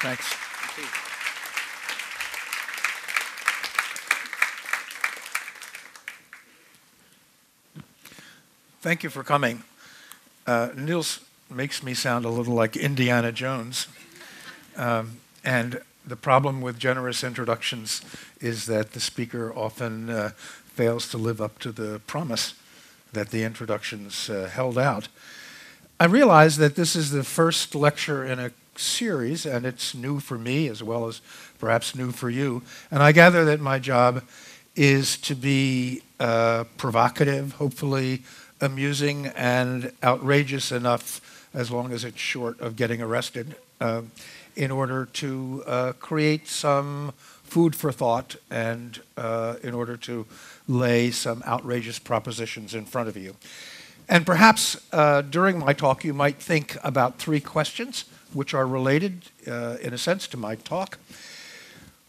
Thanks. Thank you for coming. Niels makes me sound a little like Indiana Jones. And the problem with generous introductions is that the speaker often fails to live up to the promise that the introductions held out. I realize that this is the first lecture in a series, and it's new for me as well as perhaps new for you. And I gather that my job is to be provocative, hopefully amusing, and outrageous enough, as long as it's short of getting arrested, in order to create some food for thought and in order to lay some outrageous propositions in front of you. And perhaps during my talk you might think about three questions which are related in a sense to my talk.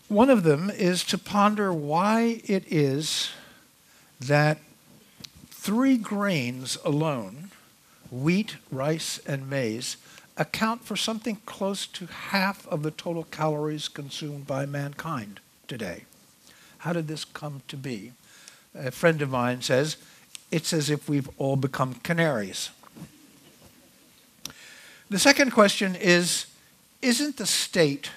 One of them is to ponder why it is that three grains alone, wheat, rice, and maize, account for something close to half of the total calories consumed by mankind today. How did this come to be? A friend of mine says, it's as if we've all become canaries. The second question is, isn't the state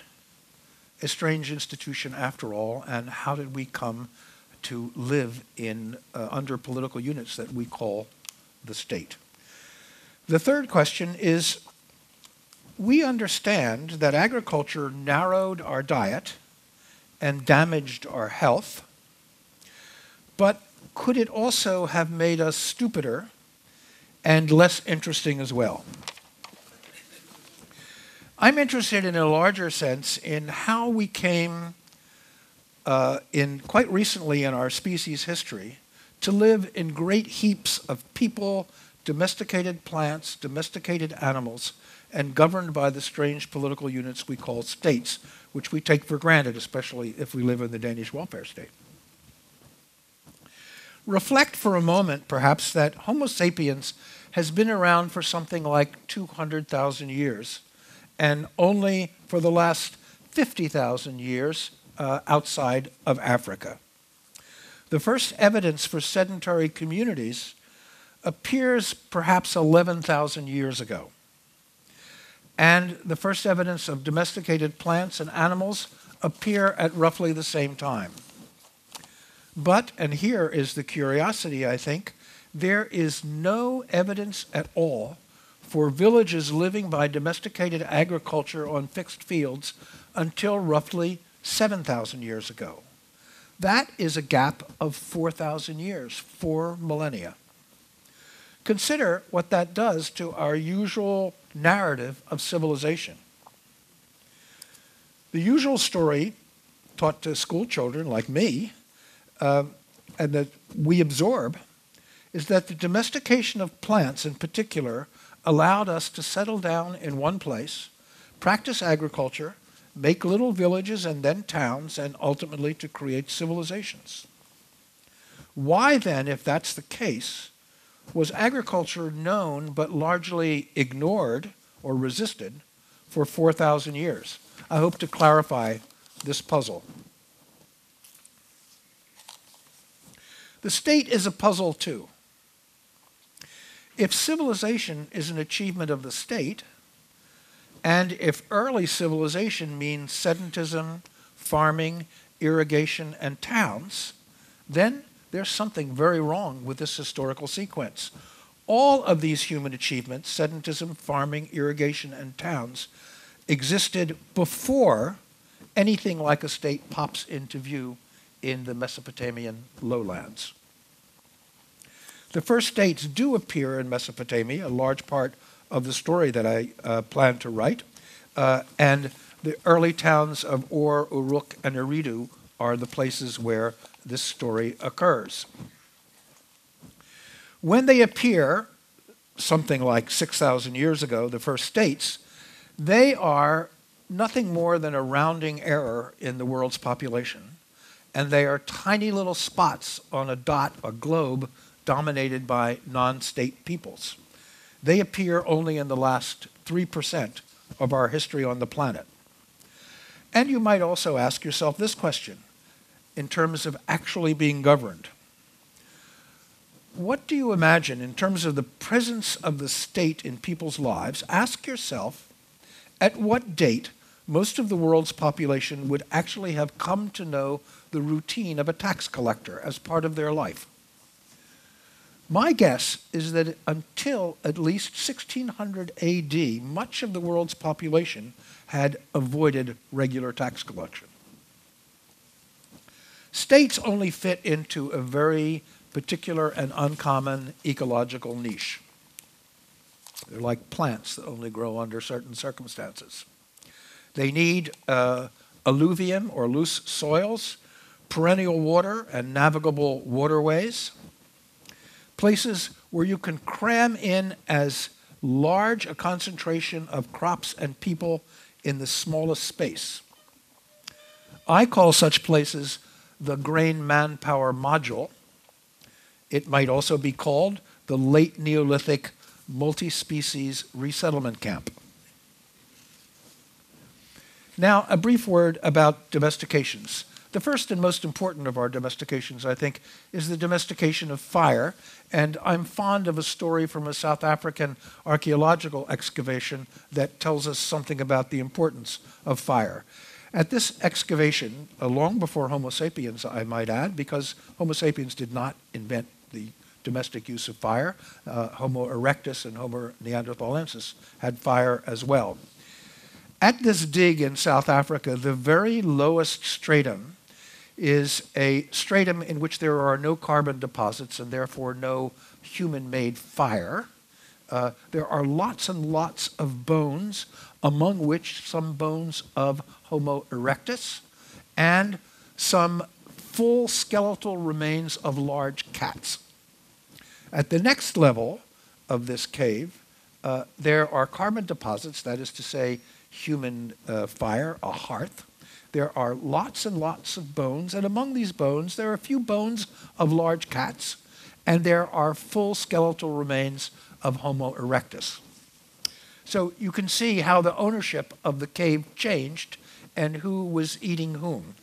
a strange institution after all, and how did we come to live in under political units that we call the state? The third question is, we understand that agriculture narrowed our diet and damaged our health, but could it also have made us stupider and less interesting as well? I'm interested in a larger sense in how we came quite recently in our species history to live in great heaps of people, domesticated plants, domesticated animals, and governed by the strange political units we call states, which we take for granted, especially if we live in the Danish welfare state. Reflect for a moment, perhaps, that Homo sapiens has been around for something like 200,000 years, and only for the last 50,000 years outside of Africa. The first evidence for sedentary communities appears perhaps 11,000 years ago. And the first evidence of domesticated plants and animals appear at roughly the same time. But, and here is the curiosity, I think, there is no evidence at all for villages living by domesticated agriculture on fixed fields until roughly 7,000 years ago. That is a gap of 4,000 years, 4 millennia. Consider what that does to our usual narrative of civilization. The usual story taught to school children like me, and that we absorb, is that the domestication of plants in particular allowed us to settle down in one place, practice agriculture, make little villages and then towns, and ultimately to create civilizations. Why then, if that's the case, was agriculture known but largely ignored or resisted for 4,000 years? I hope to clarify this puzzle. The state is a puzzle too. If civilization is an achievement of the state, and if early civilization means sedentism, farming, irrigation, and towns, then there's something very wrong with this historical sequence. All of these human achievements, sedentism, farming, irrigation, and towns, existed before anything like a state pops into view in the Mesopotamian lowlands. The first states do appear in Mesopotamia, a large part of the story that I plan to write, and the early towns of Ur, Uruk, and Eridu are the places where this story occurs. When they appear, something like 6,000 years ago, the first states, they are nothing more than a rounding error in the world's population, and they are tiny little spots on a dot, a globe, dominated by non-state peoples. They appear only in the last 3% of our history on the planet. And you might also ask yourself this question in terms of actually being governed. What do you imagine in terms of the presence of the state in people's lives? Ask yourself at what date most of the world's population would actually have come to know the routine of a tax collector as part of their life. My guess is that until at least 1600 AD, much of the world's population had avoided regular tax collection. States only fit into a very particular and uncommon ecological niche. They're like plants that only grow under certain circumstances. They need alluvium or loose soils, perennial water and navigable waterways, places where you can cram in as large a concentration of crops and people in the smallest space. I call such places the grain manpower module. It might also be called the late Neolithic multi-species resettlement camp. Now, a brief word about domestications. The first and most important of our domestications, I think, is the domestication of fire. And I'm fond of a story from a South African archaeological excavation that tells us something about the importance of fire. At this excavation, long before Homo sapiens, I might add, because Homo sapiens did not invent the domestic use of fire. Homo erectus and Homo neanderthalensis had fire as well. At this dig in South Africa, the very lowest stratum is a stratum in which there are no carbon deposits and therefore no human-made fire. There are lots and lots of bones, among which some bones of Homo erectus and some full skeletal remains of large cats. At the next level of this cave, there are carbon deposits, that is to say, human fire, a hearth. There are lots and lots of bones, and among these bones, there are a few bones of large cats, and there are full skeletal remains of Homo erectus. So you can see how the ownership of the cave changed and who was eating whom.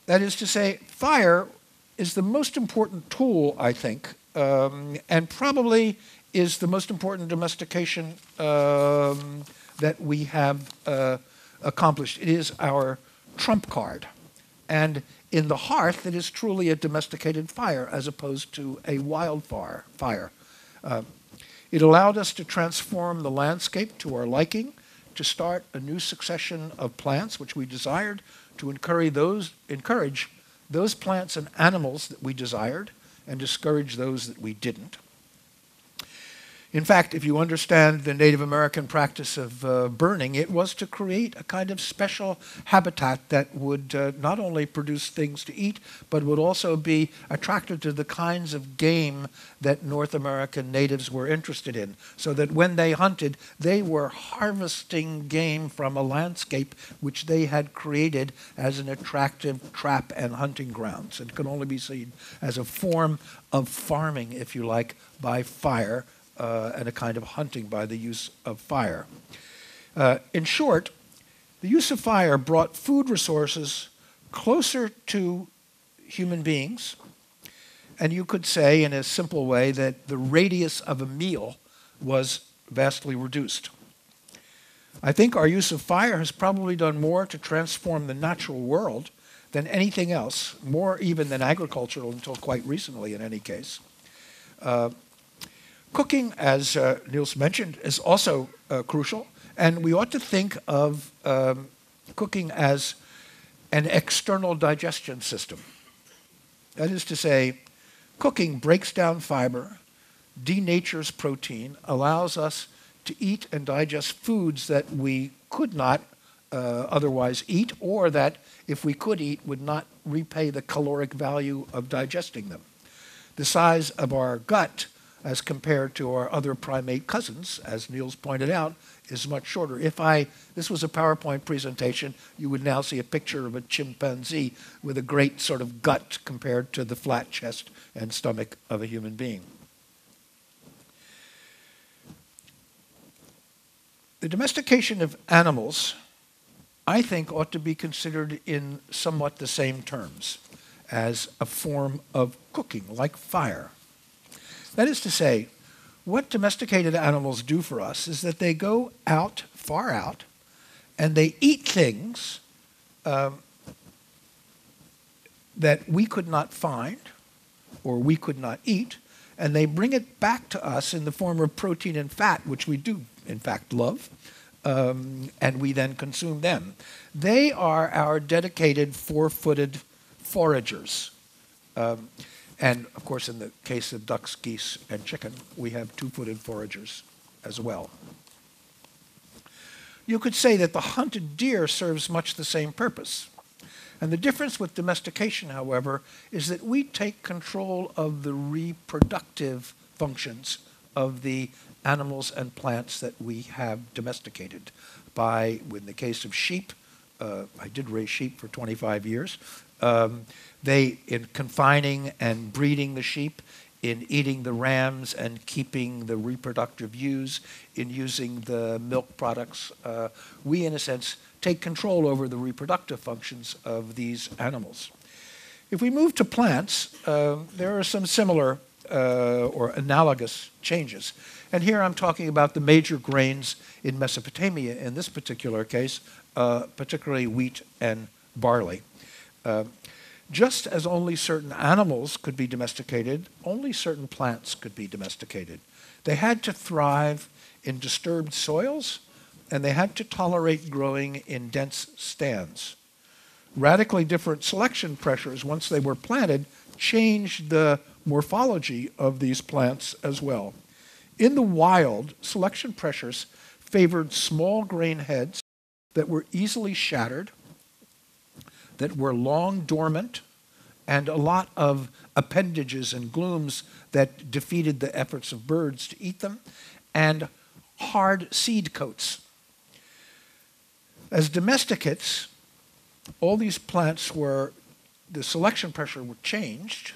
That is to say, fire is the most important tool, I think, and probably is the most important domestication that we have accomplished. It is our trump card. And in the hearth, it is truly a domesticated fire as opposed to a wildfire. It allowed us to transform the landscape to our liking, to start a new succession of plants which we desired, to encourage those plants and animals that we desired, and discourage those that we didn't. In fact, if you understand the Native American practice of burning, it was to create a kind of special habitat that would not only produce things to eat, but would also be attractive to the kinds of game that North American natives were interested in, so that when they hunted, they were harvesting game from a landscape which they had created as an attractive trap and hunting grounds. It could only be seen as a form of farming, if you like, by fire, and a kind of hunting by the use of fire. In short, the use of fire brought food resources closer to human beings, and you could say in a simple way that the radius of a meal was vastly reduced. I think our use of fire has probably done more to transform the natural world than anything else, more even than agricultural until quite recently in any case. Cooking, as Niels mentioned, is also crucial, and we ought to think of cooking as an external digestion system. That is to say, cooking breaks down fiber, denatures protein, allows us to eat and digest foods that we could not otherwise eat, or that, if we could eat, would not repay the caloric value of digesting them. The size of our gut, as compared to our other primate cousins, as Niels pointed out, is much shorter. This was a PowerPoint presentation, you would now see a picture of a chimpanzee with a great sort of gut compared to the flat chest and stomach of a human being. The domestication of animals I think ought to be considered in somewhat the same terms as a form of cooking, like fire. That is to say, what domesticated animals do for us is that they go out, far out, and they eat things that we could not find or we could not eat, and they bring it back to us in the form of protein and fat, which we do, in fact, love, and we then consume them. They are our dedicated four-footed foragers. And, of course, in the case of ducks, geese, and chicken, we have two-footed foragers as well. You could say that the hunted deer serves much the same purpose. And the difference with domestication, however, is that we take control of the reproductive functions of the animals and plants that we have domesticated by, in the case of sheep, I did raise sheep for 25 years, in confining and breeding the sheep, in eating the rams and keeping the reproductive ewes, in using the milk products, we, in a sense, take control over the reproductive functions of these animals. If we move to plants, there are some similar or analogous changes. And here I'm talking about the major grains in Mesopotamia, in this particular case, particularly wheat and barley. Just as only certain animals could be domesticated, only certain plants could be domesticated. They had to thrive in disturbed soils, and they had to tolerate growing in dense stands. Radically different selection pressures, once they were planted, changed the morphology of these plants as well. In the wild, selection pressures favored small grain heads that were easily shattered, that were long dormant, and a lot of appendages and glooms that defeated the efforts of birds to eat them, and hard seed coats. As domesticates, all these plants were, the selection pressure were changed,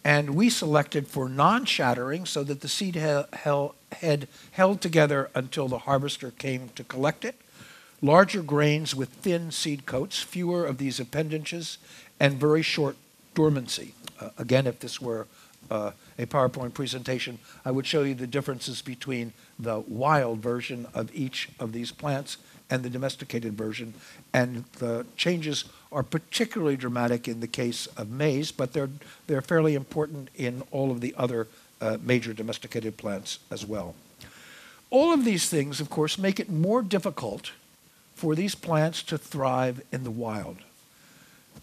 and we selected for non-shattering so that the seed head held together until the harvester came to collect it. Larger grains with thin seed coats, fewer of these appendages, and very short dormancy. Again, if this were a PowerPoint presentation, I would show you the differences between the wild version of each of these plants and the domesticated version. And the changes are particularly dramatic in the case of maize, but they're fairly important in all of the other major domesticated plants as well. All of these things, of course, make it more difficult for these plants to thrive in the wild.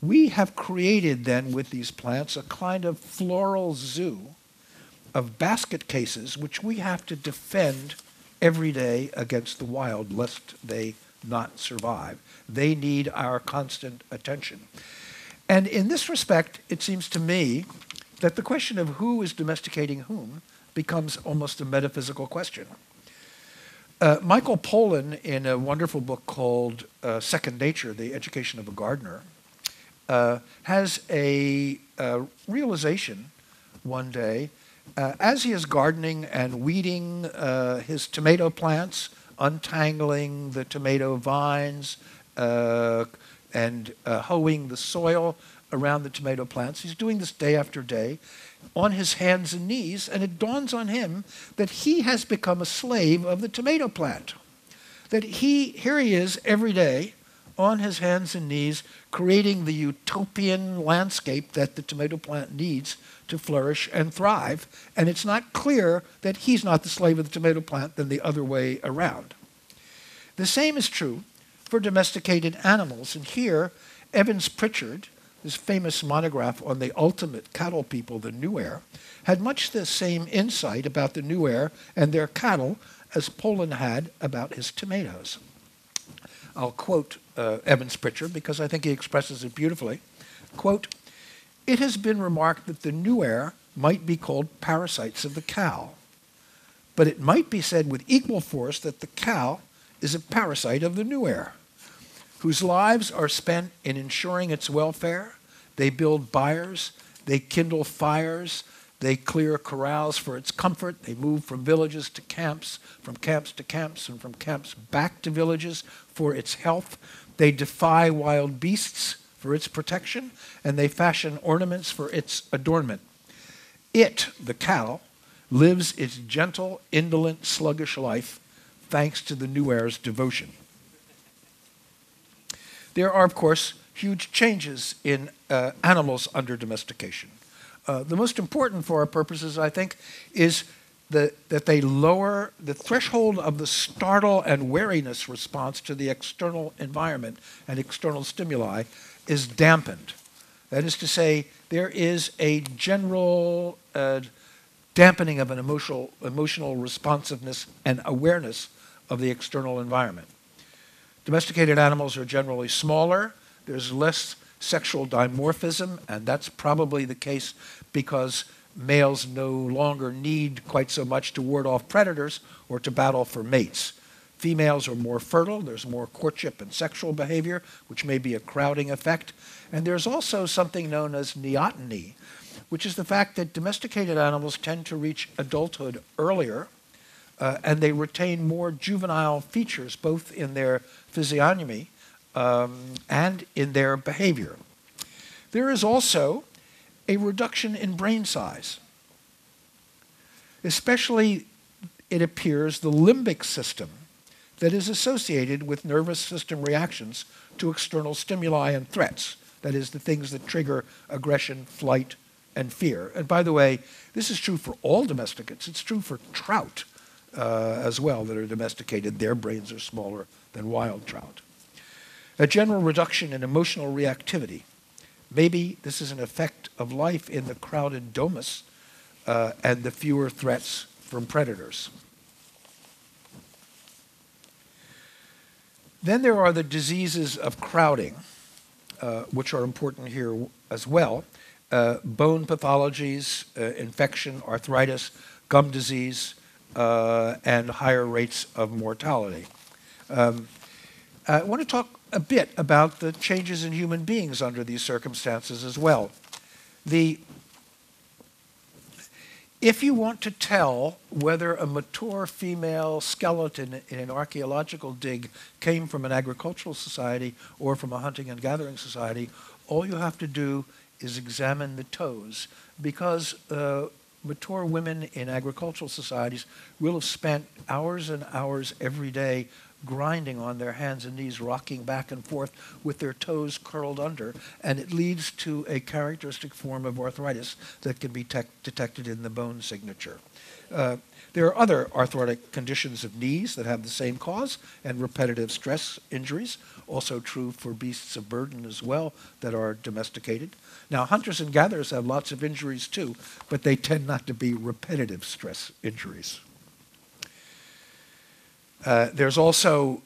We have created then with these plants a kind of floral zoo of basket cases which we have to defend every day against the wild lest they not survive. They need our constant attention. And in this respect, it seems to me that the question of who is domesticating whom becomes almost a metaphysical question. Michael Pollan, in a wonderful book called Second Nature, The Education of a Gardener, has a realization one day, as he is gardening and weeding his tomato plants, untangling the tomato vines, and hoeing the soil around the tomato plants. He's doing this day after day on his hands and knees, and it dawns on him that he has become a slave of the tomato plant. That here he is every day on his hands and knees creating the utopian landscape that the tomato plant needs to flourish and thrive, and it's not clear that he's not the slave of the tomato plant than the other way around. The same is true for domesticated animals, and here Evans Pritchard, his famous monograph on the ultimate cattle people, the Nuer, had much the same insight about the Nuer and their cattle as Pollan had about his tomatoes. I'll quote Evans Pritchard because I think he expresses it beautifully. Quote, "It has been remarked that the Nuer might be called parasites of the cow, but it might be said with equal force that the cow is a parasite of the Nuer, whose lives are spent in ensuring its welfare. They build byres, they kindle fires, they clear corrals for its comfort, they move from villages to camps, from camps to camps, and from camps back to villages, for its health. They defy wild beasts for its protection, and they fashion ornaments for its adornment. It, the cow, lives its gentle, indolent, sluggish life thanks to the new heir's devotion. There are, of course, huge changes in animals under domestication. The most important for our purposes, I think, is that they lower the threshold of the startle and wariness response to the external environment and external stimuli is dampened. That is to say, there is a general dampening of an emotional responsiveness and awareness of the external environment. Domesticated animals are generally smaller. There's less sexual dimorphism, and that's probably the case because males no longer need quite so much to ward off predators or to battle for mates. Females are more fertile. There's more courtship and sexual behavior, which may be a crowding effect. And there's also something known as neoteny, which is the fact that domesticated animals tend to reach adulthood earlier, and they retain more juvenile features, both in their physiognomy and in their behavior. There is also a reduction in brain size. Especially, it appears, the limbic system that is associated with nervous system reactions to external stimuli and threats. That is, the things that trigger aggression, flight, and fear. And by the way, this is true for all domesticates. It's true for trout as well that are domesticated. Their brains are smaller than wild trout. A general reduction in emotional reactivity. Maybe this is an effect of life in the crowded domus and the fewer threats from predators. Then there are the diseases of crowding, which are important here as well. Bone pathologies, infection, arthritis, gum disease, and higher rates of mortality. I want to talk a bit about the changes in human beings under these circumstances as well. If you want to tell whether a mature female skeleton in an archaeological dig came from an agricultural society or from a hunting and gathering society, all you have to do is examine the toes, because mature women in agricultural societies will have spent hours and hours every day grinding on their hands and knees, rocking back and forth with their toes curled under, and it leads to a characteristic form of arthritis that can be detected in the bone signature. There are other arthritic conditions of knees that have the same cause, and repetitive stress injuries, also true for beasts of burden as well that are domesticated. Now, hunters and gatherers have lots of injuries too, but they tend not to be repetitive stress injuries. There's also,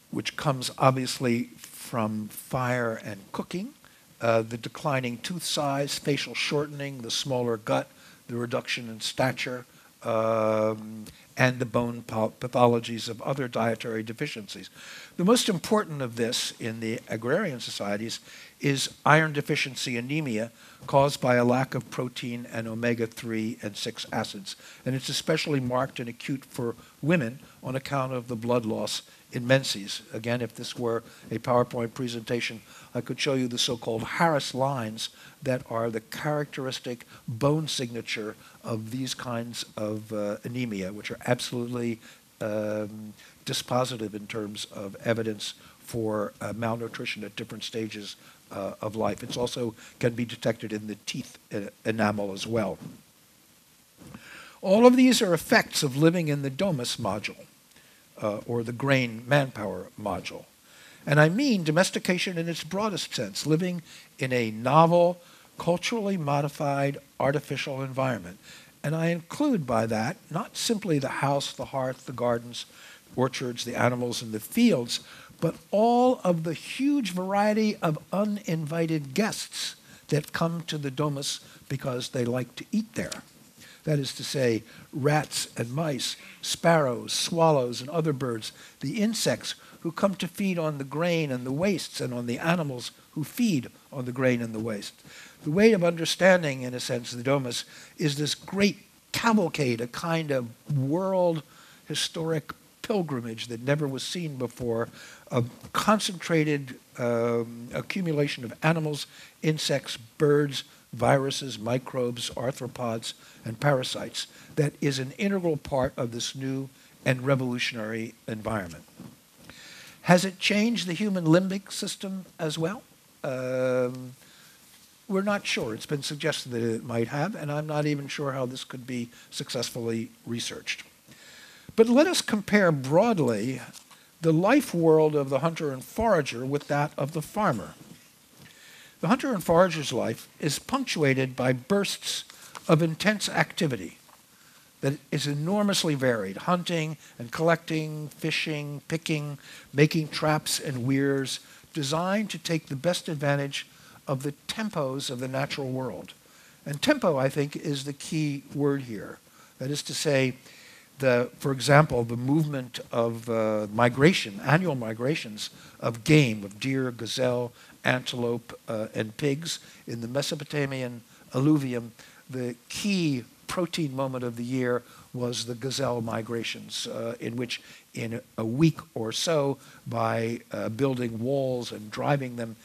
which comes obviously from fire and cooking, the declining tooth size, facial shortening, the smaller gut, the reduction in stature, and the bone pathologies of other dietary deficiencies. The most important of this in the agrarian societies is iron deficiency anemia caused by a lack of protein and omega-3 and 6 acids. And it's especially marked and acute for women on account of the blood loss in menses. Again, if this were a PowerPoint presentation, I could show you the so-called Harris lines that are the characteristic bone signature of these kinds of anemia, which are absolutely dispositive in terms of evidence for malnutrition at different stages of life. It also can be detected in the teeth enamel as well. All of these are effects of living in the domus module, or the grain manpower module. And I mean domestication in its broadest sense, living in a novel, culturally modified, artificial environment. And I include by that not simply the house, the hearth, the gardens, orchards, the animals, and the fields, but all of the huge variety of uninvited guests that come to the domus because they like to eat there. That is to say, rats and mice, sparrows, swallows, and other birds, the insects who come to feed on the grain and the wastes, and on the animals who feed on the grain and the waste. The way of understanding, in a sense, the domus is this great cavalcade, a kind of world historic pilgrimage that never was seen before, a concentrated accumulation of animals, insects, birds, viruses, microbes, arthropods, and parasites that is an integral part of this new and revolutionary environment. Has it changed the human limbic system as well? We're not sure. It's been suggested that it might have, and I'm not even sure how this could be successfully researched. But let us compare broadly the life world of the hunter and forager with that of the farmer. The hunter and forager's life is punctuated by bursts of intense activity that is enormously varied: hunting and collecting, fishing, picking, making traps and weirs, designed to take the best advantage of the tempos of the natural world. And tempo, I think, is the key word here. That is to say, for example, the movement of migration, annual migrations of game, of deer, gazelle, antelope, and pigs in the Mesopotamian alluvium. The key protein moment of the year was the gazelle migrations, in which in a week or so, by building walls and driving them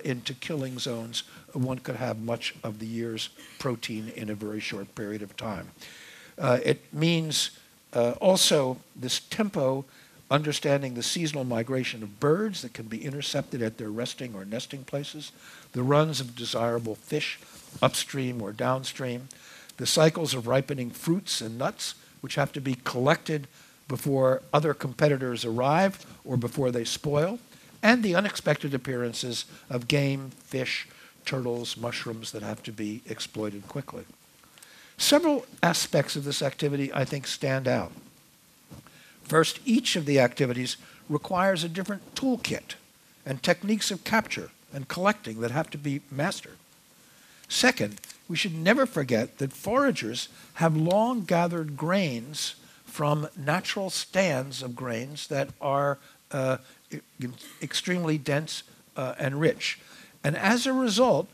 into killing zones, one could have much of the year's protein in a very short period of time. It means also this tempo, understanding the seasonal migration of birds that can be intercepted at their resting or nesting places, the runs of desirable fish upstream or downstream, the cycles of ripening fruits and nuts, which have to be collected before other competitors arrive or before they spoil, and the unexpected appearances of game, fish, turtles, mushrooms that have to be exploited quickly. Several aspects of this activity, I think, stand out. First, each of the activities requires a different toolkit and techniques of capture and collecting that have to be mastered. Second, we should never forget that foragers have long gathered grains from natural stands of grains that are extremely dense and rich. And as a result,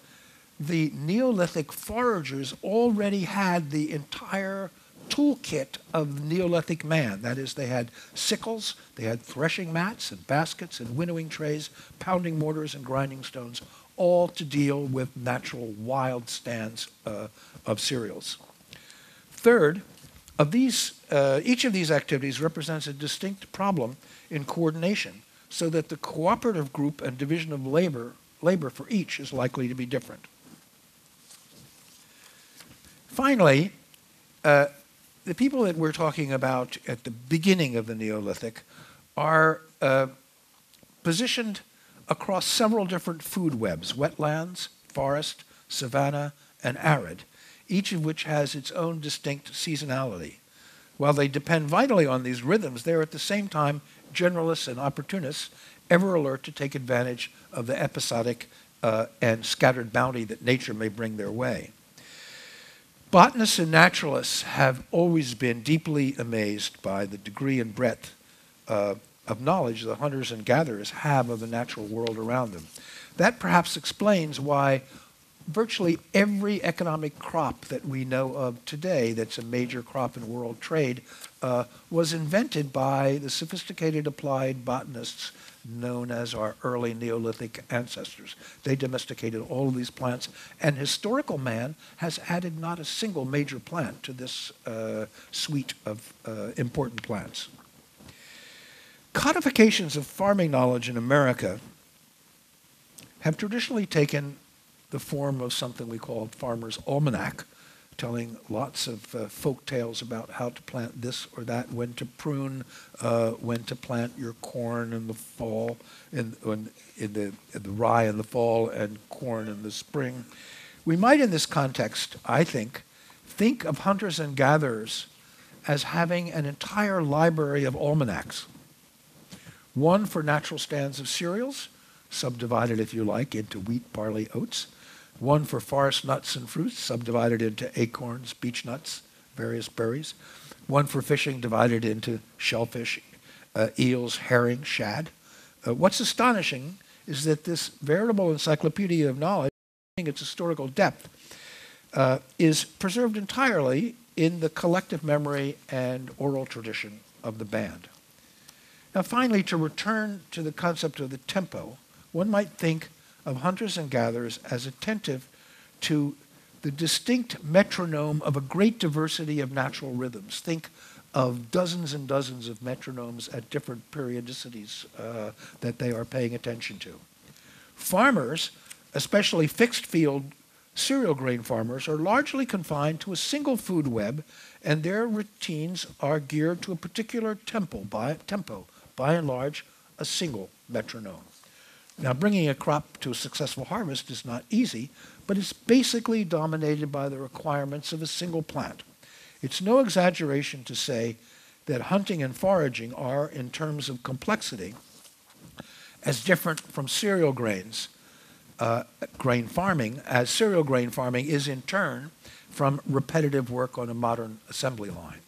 the Neolithic foragers already had the entire toolkit of Neolithic man. That is, they had sickles, they had threshing mats and baskets and winnowing trays, pounding mortars and grinding stones, all to deal with natural wild stands of cereals. Third, each of these activities represents a distinct problem in coordination, so that the cooperative group and division of labor for each is likely to be different. Finally, the people that we're talking about at the beginning of the Neolithic are positioned across several different food webs: wetlands, forest, savanna, and arid, each of which has its own distinct seasonality. While they depend vitally on these rhythms, they're at the same time generalists and opportunists, ever alert to take advantage of the episodic and scattered bounty that nature may bring their way. Botanists and naturalists have always been deeply amazed by the degree and breadth of knowledge the hunters and gatherers have of the natural world around them. That perhaps explains why virtually every economic crop that we know of today that's a major crop in world trade was invented by the sophisticated applied botanists known as our early Neolithic ancestors. They domesticated all of these plants, and historical man has added not a single major plant to this suite of important plants. Codifications of farming knowledge in America have traditionally taken the form of something we call Farmer's Almanac, telling lots of folk tales about how to plant this or that, when to prune, when to plant your corn in the fall, in the rye in the fall and corn in the spring. We might, in this context, I think of hunters and gatherers as having an entire library of almanacs. One for natural stands of cereals, subdivided, if you like, into wheat, barley, oats. One for forest nuts and fruits, subdivided into acorns, beech nuts, various berries. One for fishing, divided into shellfish, eels, herring, shad. What's astonishing is that this veritable encyclopedia of knowledge, its historical depth, is preserved entirely in the collective memory and oral tradition of the band. Now finally, to return to the concept of the tempo, one might think of hunters and gatherers as attentive to the distinct metronome of a great diversity of natural rhythms. Think of dozens and dozens of metronomes at different periodicities that they are paying attention to. Farmers, especially fixed field cereal grain farmers, are largely confined to a single food web, and their routines are geared to a particular tempo, by and large, a single metronome. Now, bringing a crop to a successful harvest is not easy, but it's basically dominated by the requirements of a single plant. It's no exaggeration to say that hunting and foraging are, in terms of complexity, as different from cereal grains, grain farming, as cereal grain farming is in turn from repetitive work on a modern assembly line.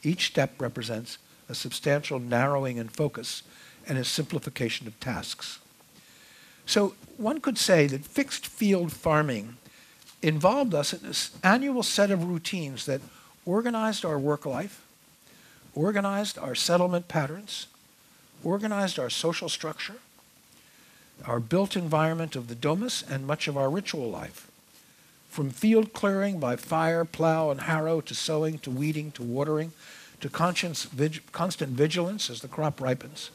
Each step represents a substantial narrowing in focus and a simplification of tasks. So one could say that fixed field farming involved us in this annual set of routines that organized our work life, organized our settlement patterns, organized our social structure, our built environment of the domus, and much of our ritual life. From field clearing by fire, plow, and harrow, to sowing, to weeding, to watering, to constant vigilance as the crop ripens.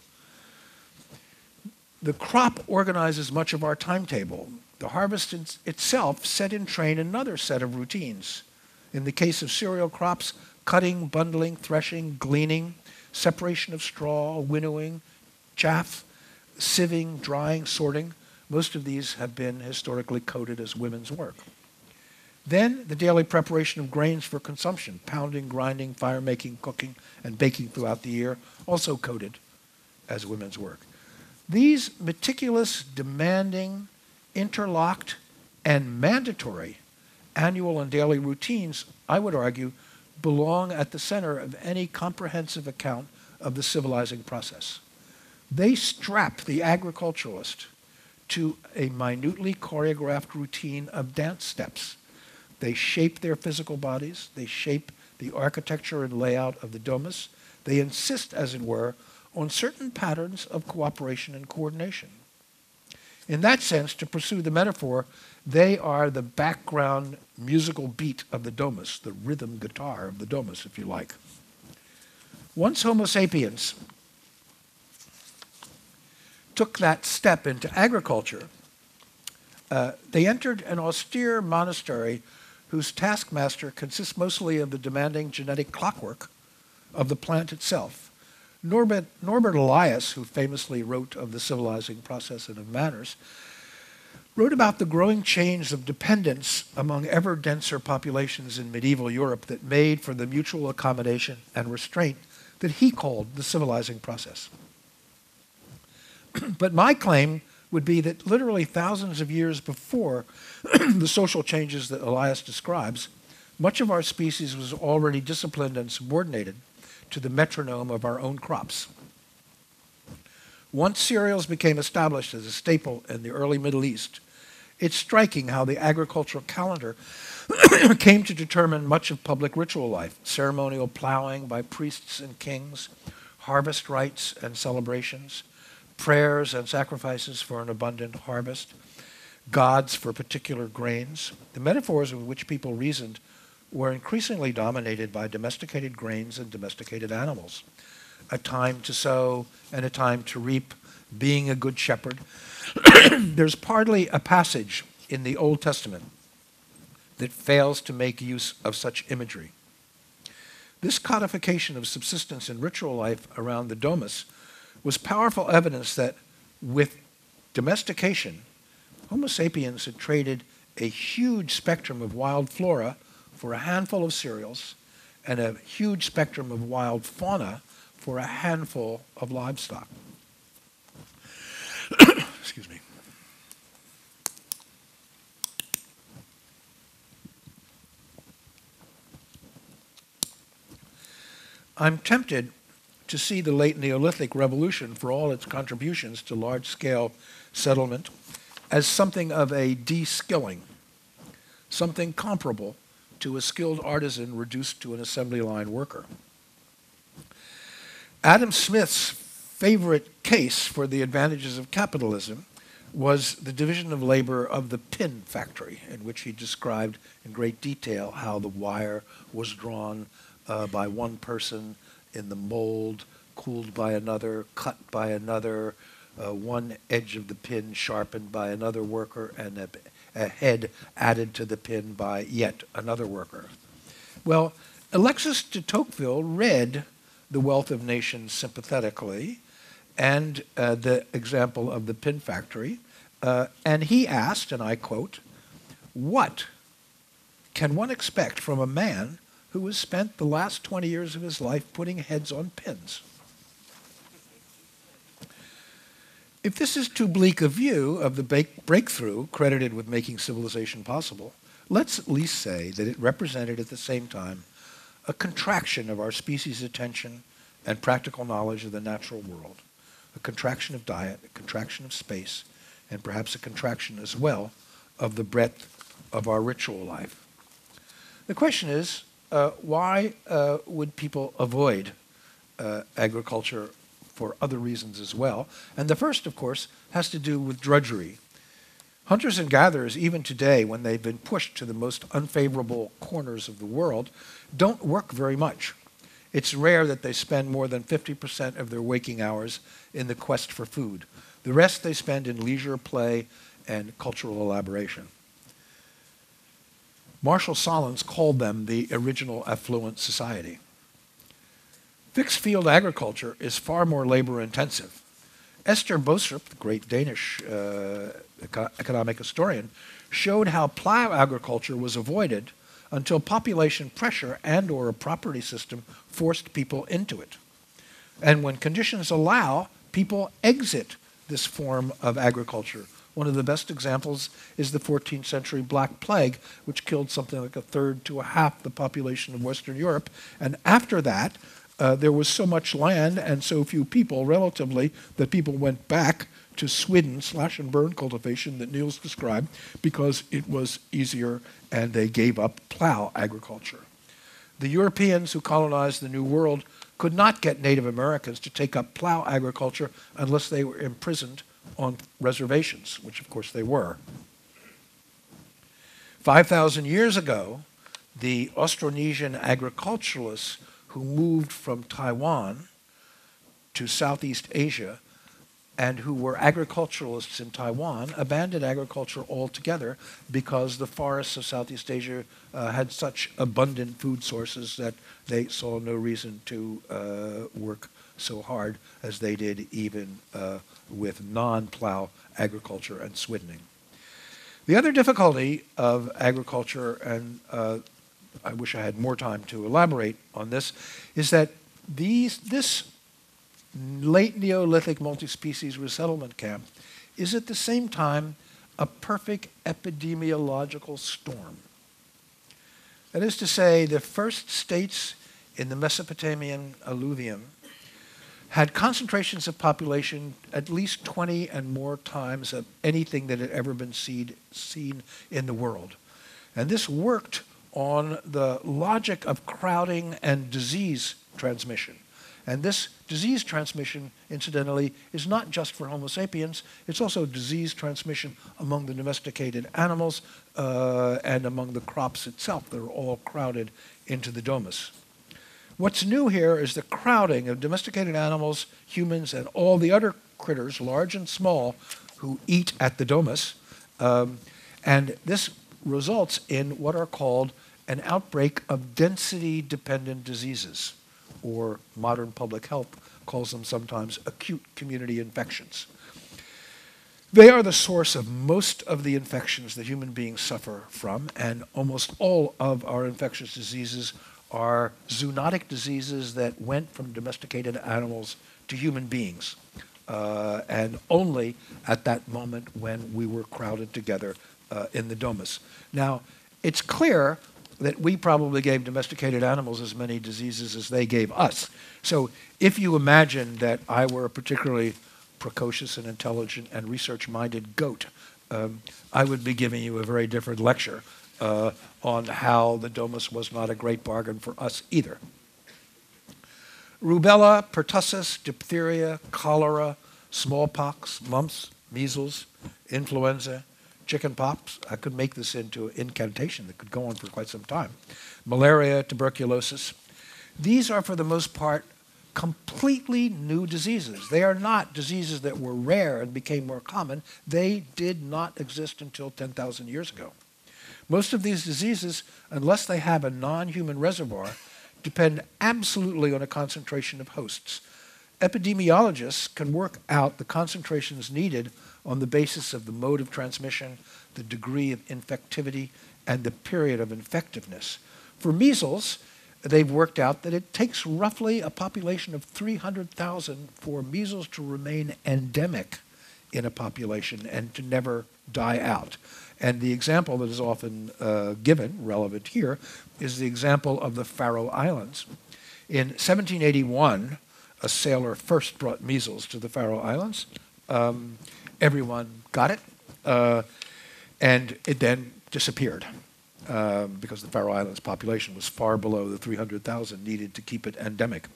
The crop organizes much of our timetable. The harvest itself set in train another set of routines. In the case of cereal crops, cutting, bundling, threshing, gleaning, separation of straw, winnowing, chaff, sieving, drying, sorting. Most of these have been historically coded as women's work. Then the daily preparation of grains for consumption, pounding, grinding, fire-making, cooking, and baking throughout the year, also coded as women's work. These meticulous, demanding, interlocked, and mandatory annual and daily routines, I would argue, belong at the center of any comprehensive account of the civilizing process. They strap the agriculturalist to a minutely choreographed routine of dance steps. They shape their physical bodies. They shape the architecture and layout of the domus. They insist, as it were, on certain patterns of cooperation and coordination. In that sense, to pursue the metaphor, they are the background musical beat of the domus, the rhythm guitar of the domus, if you like. Once Homo sapiens took that step into agriculture, they entered an austere monastery whose taskmaster consists mostly of the demanding genetic clockwork of the plant itself. Norbert Elias, who famously wrote of the civilizing process and of manners, wrote about the growing chains of dependence among ever denser populations in medieval Europe that made for the mutual accommodation and restraint that he called the civilizing process. But my claim would be that literally thousands of years before the social changes that Elias describes, much of our species was already disciplined and subordinated to the metronome of our own crops. Once cereals became established as a staple in the early Middle East, it's striking how the agricultural calendar came to determine much of public ritual life: ceremonial plowing by priests and kings, harvest rites and celebrations, prayers and sacrifices for an abundant harvest, gods for particular grains. The metaphors with which people reasoned were increasingly dominated by domesticated grains and domesticated animals. A time to sow and a time to reap, being a good shepherd. There's hardly a passage in the Old Testament that fails to make use of such imagery. This codification of subsistence and ritual life around the domus was powerful evidence that with domestication, Homo sapiens had traded a huge spectrum of wild flora for a handful of cereals and a huge spectrum of wild fauna for a handful of livestock. Excuse me. I'm tempted to see the late Neolithic revolution, for all its contributions to large-scale settlement, as something of a de-skilling, something comparable to a skilled artisan reduced to an assembly line worker. Adam Smith's favorite case for the advantages of capitalism was the division of labor of the pin factory, in which he described in great detail how the wire was drawn by one person in the mold, cooled by another, cut by another, one edge of the pin sharpened by another worker, and a head added to the pin by yet another worker. Well, Alexis de Tocqueville read The Wealth of Nations sympathetically and the example of the pin factory, and he asked, and I quote, "What can one expect from a man who has spent the last 20 years of his life putting heads on pins?" If this is too bleak a view of the breakthrough credited with making civilization possible, let's at least say that it represented at the same time a contraction of our species' attention and practical knowledge of the natural world, a contraction of diet, a contraction of space, and perhaps a contraction as well of the breadth of our ritual life. The question is, why would people avoid agriculture for other reasons as well? And the first, of course, has to do with drudgery. Hunters and gatherers, even today, when they've been pushed to the most unfavorable corners of the world, don't work very much. It's rare that they spend more than 50% of their waking hours in the quest for food. The rest they spend in leisure, play, and cultural elaboration. Marshall Solons called them the original affluent society. Fixed field agriculture is far more labor intensive. Esther Bostrup, the great Danish economic historian, showed how plow agriculture was avoided until population pressure and or a property system forced people into it. And when conditions allow, people exit this form of agriculture. One of the best examples is the 14th century Black Plague, which killed something like a third to a half the population of Western Europe. And after that, there was so much land and so few people, relatively, that people went back to Sweden slash and burn cultivation that Niels described because it was easier and they gave up plow agriculture. The Europeans who colonized the New World could not get Native Americans to take up plow agriculture unless they were imprisoned on reservations, which of course they were. 5,000 years ago, the Austronesian agriculturalists who moved from Taiwan to Southeast Asia and who were agriculturalists in Taiwan abandoned agriculture altogether because the forests of Southeast Asia had such abundant food sources that they saw no reason to work so hard as they did even with non-plow agriculture and swiddening. The other difficulty of agriculture, and I wish I had more time to elaborate on this, is that this late Neolithic multi-species resettlement camp is at the same time a perfect epidemiological storm. That is to say, the first states in the Mesopotamian alluvium had concentrations of population at least 20 and more times of anything that had ever been seen in the world. And this worked on the logic of crowding and disease transmission. And this disease transmission, incidentally, is not just for Homo sapiens, it's also disease transmission among the domesticated animals and among the crops itself. They're all crowded into the domus. What's new here is the crowding of domesticated animals, humans, and all the other critters, large and small, who eat at the domus. And this results in what are called an outbreak of density-dependent diseases, or modern public health calls them sometimes acute community infections. They are the source of most of the infections that human beings suffer from, and almost all of our infectious diseases are zoonotic diseases that went from domesticated animals to human beings, and only at that moment when we were crowded together in the domus. Now, it's clear that we probably gave domesticated animals as many diseases as they gave us. So if you imagine that I were a particularly precocious and intelligent and research-minded goat, I would be giving you a very different lecture on how the domus was not a great bargain for us either. Rubella, pertussis, diphtheria, cholera, smallpox, mumps, measles, influenza, chickenpox. I could make this into an incantation that could go on for quite some time. Malaria, tuberculosis. These are, for the most part, completely new diseases. They are not diseases that were rare and became more common. They did not exist until 10,000 years ago. Most of these diseases, unless they have a non-human reservoir, depend absolutely on a concentration of hosts. Epidemiologists can work out the concentrations needed on the basis of the mode of transmission, the degree of infectivity, and the period of infectiveness. For measles, they've worked out that it takes roughly a population of 300,000 for measles to remain endemic in a population and to never die out. And the example that is often given, relevant here, is the example of the Faroe Islands. In 1781, a sailor first brought measles to the Faroe Islands. Everyone got it, and it then disappeared because the Faroe Islands population was far below the 300,000 needed to keep it endemic.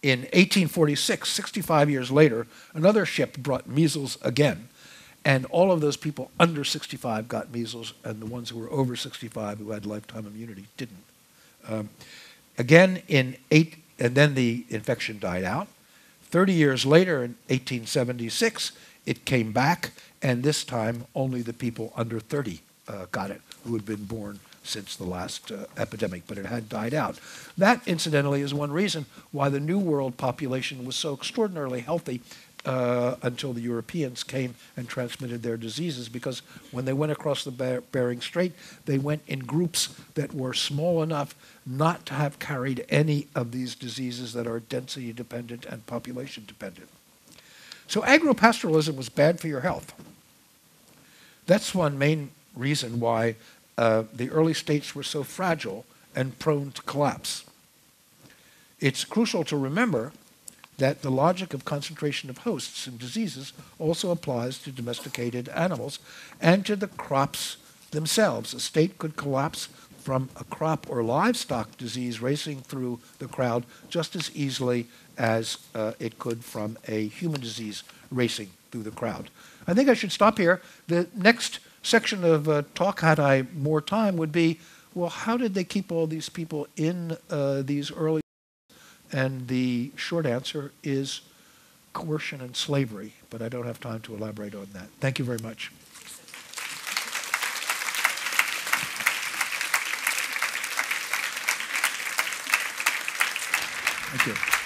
In 1846, 65 years later, another ship brought measles again, and all of those people under 65 got measles, and the ones who were over 65 who had lifetime immunity didn't. And then the infection died out. 30 years later, in 1876, it came back, and this time only the people under 30 got it, who had been born since the last epidemic, but it had died out. That, incidentally, is one reason why the New World population was so extraordinarily healthy until the Europeans came and transmitted their diseases, because when they went across the Bering Strait, they went in groups that were small enough not to have carried any of these diseases that are density dependent and population dependent. So agropastoralism was bad for your health. That's one main reason why the early states were so fragile and prone to collapse. It's crucial to remember that the logic of concentration of hosts and diseases also applies to domesticated animals and to the crops themselves. A state could collapse from a crop or livestock disease racing through the crowd just as easily as it could from a human disease racing through the crowd. I think I should stop here. The next section of talk, had I more time, would be, well, how did they keep all these people in these early? And the short answer is coercion and slavery, but I don't have time to elaborate on that. Thank you very much. Thank you.